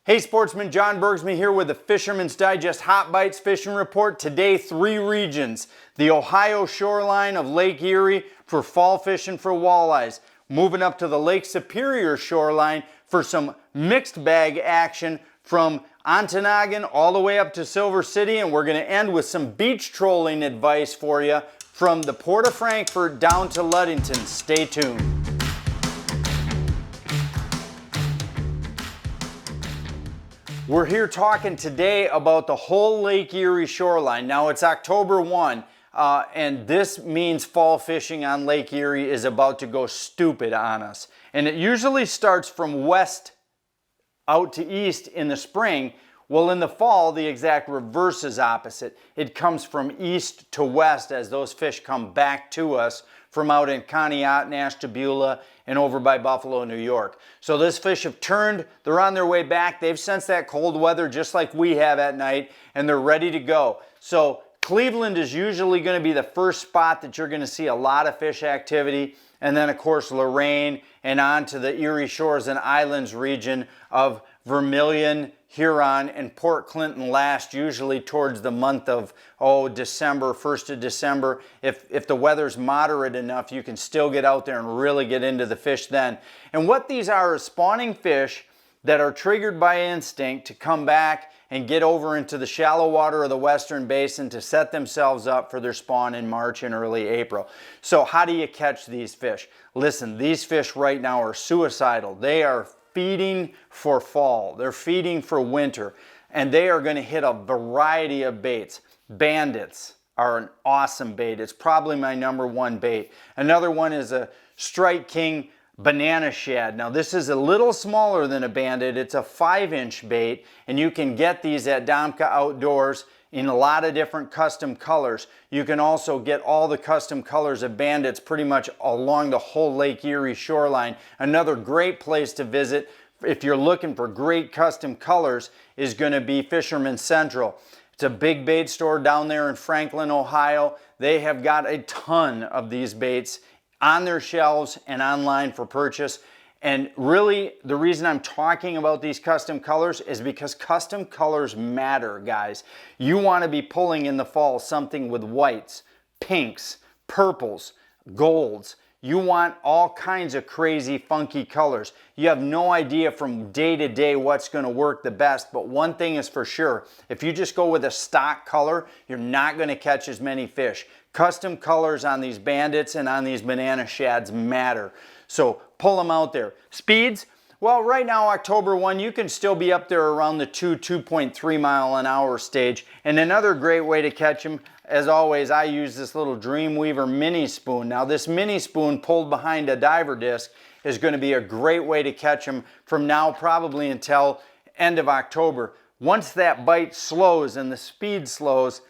Hey sportsmen, John Bergsman here with the Fisherman's Digest Hot Bites Fishing Report. Today, 3 regions. The Ohio shoreline of Lake Erie for fall fishing for walleyes. Moving up to the Lake Superior shoreline for some mixed bag action from Ontonagon all the way up to Silver City. And we're going to end with some beach trolling advice for you from the Port of Frankfort down to Ludington. Stay tuned. We're here talking today about the whole Lake Erie shoreline. Now it's October 1, and this means fall fishing on Lake Erie is about to go stupid on us. And it usually starts from west out to east in the spring. Well, in the fall, the exact reverse is opposite. It comes from east to west as those fish come back to us from out in Conneaut, Ashtabula, and over by Buffalo, New York. So these fish have turned, they're on their way back. They've sensed that cold weather just like we have at night, and they're ready to go. So Cleveland is usually going to be the first spot that you're going to see a lot of fish activity. And then, of course, Lorain and on to the Erie Shores and Islands region of Vermilion, Huron, and Port Clinton last, usually towards the month of, December, 1st of December. If the weather's moderate enough, you can still get out there and really get into the fish then. And what these are is spawning fish that are triggered by instinct to come back and get over into the shallow water of the Western Basin to set themselves up for their spawn in March and early April. So how do you catch these fish? Listen, these fish right now are suicidal. They are feeding for fall. They're feeding for winter. And they are going to hit a variety of baits. Bandits are an awesome bait. It's probably my #1 bait. Another one is a Strike King banana shad. Now this is a little smaller than a bandit. It's a 5-inch bait, and you can get these at Domka Outdoors in a lot of different custom colors. You can also get all the custom colors of bandits pretty much along the whole Lake Erie shoreline. Another great place to visit if you're looking for great custom colors is going to be Fisherman Central. It's a big bait store down there in Franklin, Ohio. They have got a ton of these baits on their shelves and online for purchase. And really, the reason I'm talking about these custom colors is because custom colors matter, guys. You want to be pulling in the fall something with whites, pinks, purples, golds. You want all kinds of crazy, funky colors. You have no idea from day to day what's going to work the best, but one thing is for sure. If you just go with a stock color, you're not going to catch as many fish. Custom colors on these bandits and on these banana shads matter. So pull them out there. Speeds? Well, right now, October 1, you can still be up there around the 2.3 mile an hour stage. And another great way to catch them, as always, I use this little Dreamweaver mini spoon. Now this mini spoon pulled behind a diver disc is going to be a great way to catch them from now probably until end of October. Once that bite slows and the speed slows,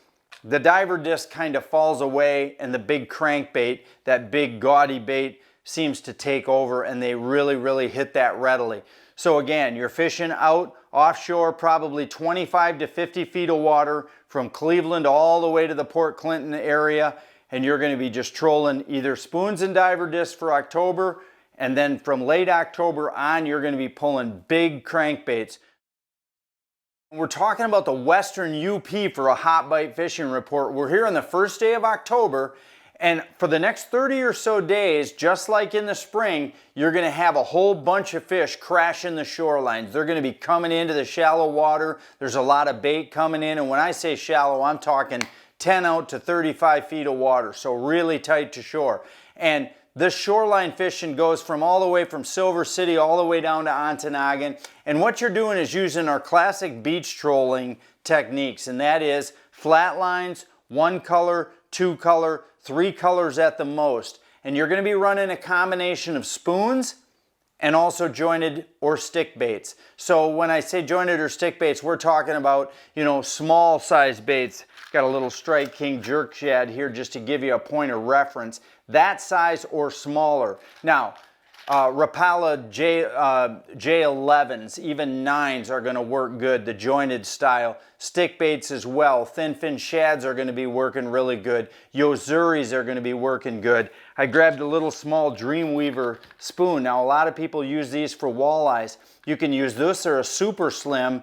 the diver disc kind of falls away and the big crankbait, that big gaudy bait, seems to take over, and they really hit that readily. So again, you're fishing out offshore, probably 25 to 50 feet of water from Cleveland all the way to the Port Clinton area, and you're going to be just trolling either spoons and diver discs for October, and then from late October on, you're going to be pulling big crankbaits. We're talking about the Western UP for a hot bite fishing report. We're here on the first day of October, and for the next 30 or so days, just like in the spring, you're going to have a whole bunch of fish crashing the shorelines. They're going to be coming into the shallow water. There's a lot of bait coming in, and when I say shallow, I'm talking 10 out to 35 feet of water, so really tight to shore. And this shoreline fishing goes from all the way from Silver City all the way down to Ontonagon. And what you're doing is using our classic beach trolling techniques, and that is flat lines, 1 color, 2 color, 3 colors at the most. And you're going to be running a combination of spoons and also jointed or stick baits. So when I say jointed or stick baits, we're talking about, small size baits. Got a little Strike King jerk shad here just to give you a point of reference. That size or smaller. Now, Rapala J11s, even 9s are going to work good, the jointed style. Stick baits as well. Thin fin shads are going to be working really good. Yozuris are going to be working good. I grabbed a little small Dreamweaver spoon. Now a lot of people use these for walleyes. You can use this or a super slim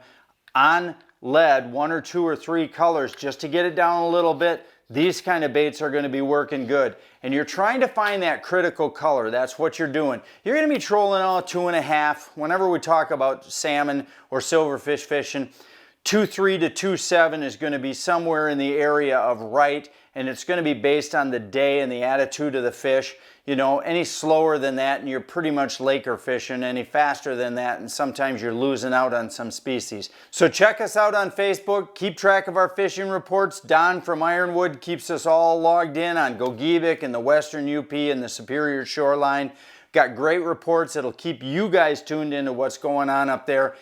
on lead, 1 or 2 or 3 colors just to get it down a little bit. These kind of baits are going to be working good. And you're trying to find that critical color. That's what you're doing. You're going to be trolling all 2.5. Whenever we talk about salmon or silverfish fishing, 2.3 to 2.7 is going to be somewhere in the area of right. And it's going to be based on the day and the attitude of the fish. You know, any slower than that and you're pretty much laker fishing, any faster than that and sometimes you're losing out on some species. So check us out on Facebook, keep track of our fishing reports. Don from Ironwood keeps us all logged in on Gogebic and the Western UP and the Superior Shoreline. Got great reports that'll keep you guys tuned into what's going on up there.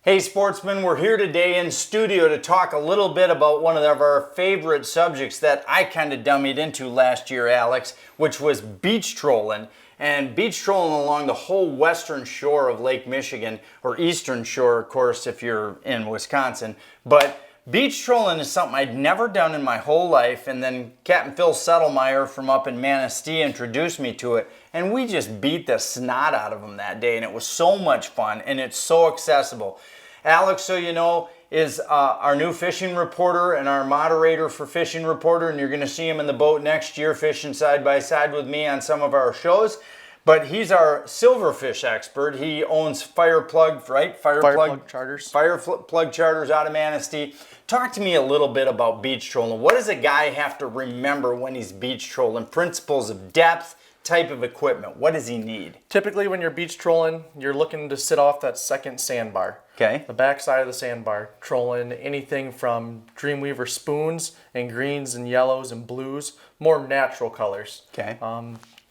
Hey sportsmen, we're here today in studio to talk a little bit about one of our favorite subjects that I kind of dummied into last year, Alex, which was beach trolling. And beach trolling along the whole western shore of Lake Michigan, or eastern shore, of course, if you're in Wisconsin. But beach trolling is something I'd never done in my whole life, and then Captain Phil Settlemeyer from up in Manistee introduced me to it, and we just beat the snot out of them that day, and it was so much fun, and it's so accessible. Alex, so you know, is our new fishing reporter and our moderator for Fishing Reporter, and you're going to see him in the boat next year fishing side by side with me on some of our shows. But he's our silverfish expert. He owns Fireplug, right? Fireplug Charters. Fireplug Charters out of Manistee. Talk to me a little bit about beach trolling. What does a guy have to remember when he's beach trolling? Principles of depth, type of equipment. What does he need? Typically when you're beach trolling, you're looking to sit off that second sandbar. Okay. The back side of the sandbar. Trolling anything from Dreamweaver spoons and greens and yellows and blues, more natural colors. Okay.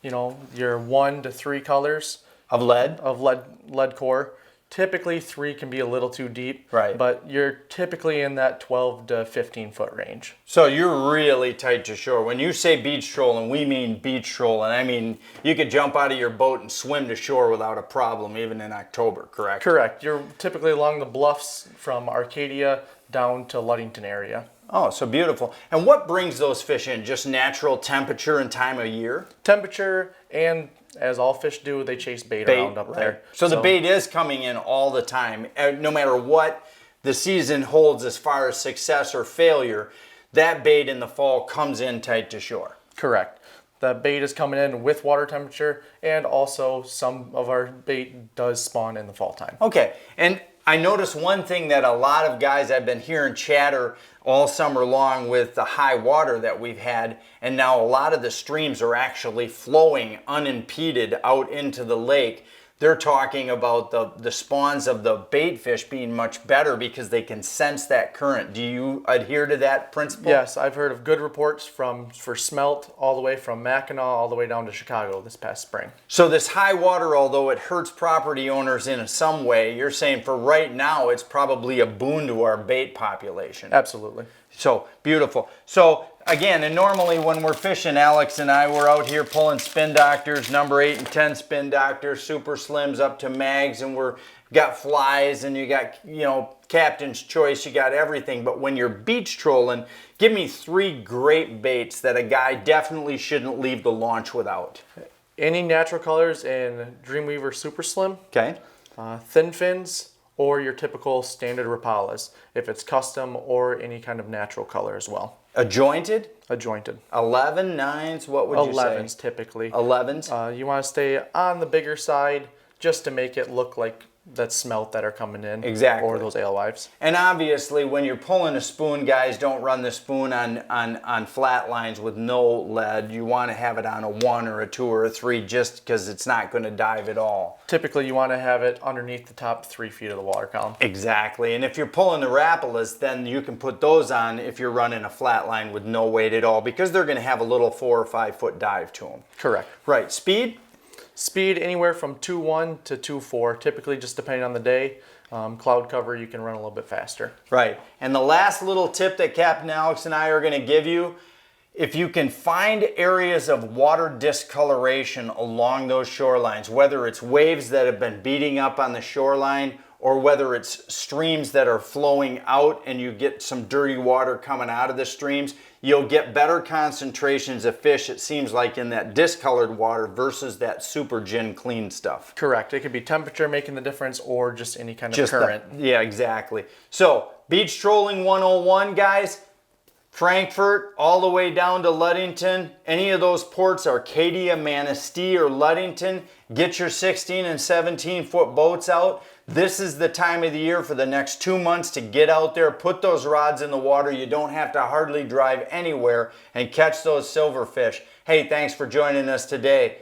You know, your 1 to 3 colors Of lead? of lead core. Typically 3 can be a little too deep, right? But you're typically in that 12 to 15 foot range. So you're really tight to shore. When you say beach trolling, we mean beach trolling. I mean, you could jump out of your boat and swim to shore without a problem, even in October, correct? Correct. You're typically along the bluffs from Arcadia down to Ludington area. Oh, so beautiful. And what brings those fish in? Just natural temperature and time of year? Temperature, and as all fish do, they chase bait around up there. So the bait is coming in all the time. No matter what the season holds as far as success or failure, that bait in the fall comes in tight to shore. Correct. The bait is coming in with water temperature, and also some of our bait does spawn in the fall time. Okay, and I noticed one thing that a lot of guys I've been hearing chatter all summer long with the high water that we've had, and now a lot of the streams are actually flowing unimpeded out into the lake. They're talking about the spawns of the bait fish being much better because they can sense that current. Do you adhere to that principle? Yes, I've heard of good reports for smelt all the way from Mackinac all the way down to Chicago this past spring. So this high water, although it hurts property owners in some way, you're saying for right now it's probably a boon to our bait population. Absolutely. So beautiful. So again, and normally when we're fishing, Alex and I, we're out here pulling spin doctors, number 8 and 10 spin doctors, super slims up to mags, and we're got flies, and you got, you know, captain's choice, you got everything. But when you're beach trolling, give me 3 great baits that a guy definitely shouldn't leave the launch without. Any natural colors in Dreamweaver Super Slim. Okay. Thin fins, or your typical standard Rapalas, if it's custom or any kind of natural color as well. A jointed? A jointed. 11, 9s, what would you say? 11s typically. 11s? You want to stay on the bigger side just to make it look like that smelt that are coming in. Exactly. Or those alewives. And obviously when you're pulling a spoon, guys, don't run the spoon on flat lines with no lead. You want to have it on a 1 or a 2 or a 3 just because it's not going to dive at all. Typically you want to have it underneath the top 3 feet of the water column. Exactly. And if you're pulling the Rapalas, then you can put those on if you're running a flat line with no weight at all, because they're going to have a little 4 or 5 foot dive to them. Correct. Right. Speed? Speed anywhere from 2.1 to 2.4, typically just depending on the day. Cloud cover, you can run a little bit faster. Right. And the last little tip that Captain Alex and I are going to give you, If you can find areas of water discoloration along those shorelines, whether it's waves that have been beating up on the shoreline or whether it's streams that are flowing out and you get some dirty water coming out of the streams, you'll get better concentrations of fish, it seems like, in that discolored water versus that super gin clean stuff. Correct. It could be temperature making the difference or just any kind of current. Yeah, exactly. So, Beach Trolling 101, guys. Frankfurt all the way down to Ludington. Any of those ports, Arcadia, Manistee, or Ludington, get your 16 and 17 foot boats out. This is the time of the year for the next 2 months to get out there, put those rods in the water. You don't have to hardly drive anywhere and catch those silverfish. Hey, thanks for joining us today.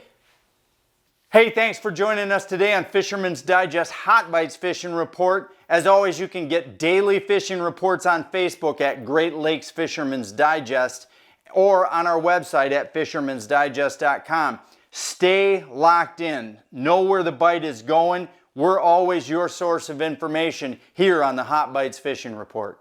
On Fisherman's Digest Hot Bites Fishing Report. As always, you can get daily fishing reports on Facebook at Great Lakes Fisherman's Digest or on our website at fishermansdigest.com. Stay locked in. Know where the bite is going. We're always your source of information here on the Hot Bites Fishing Report.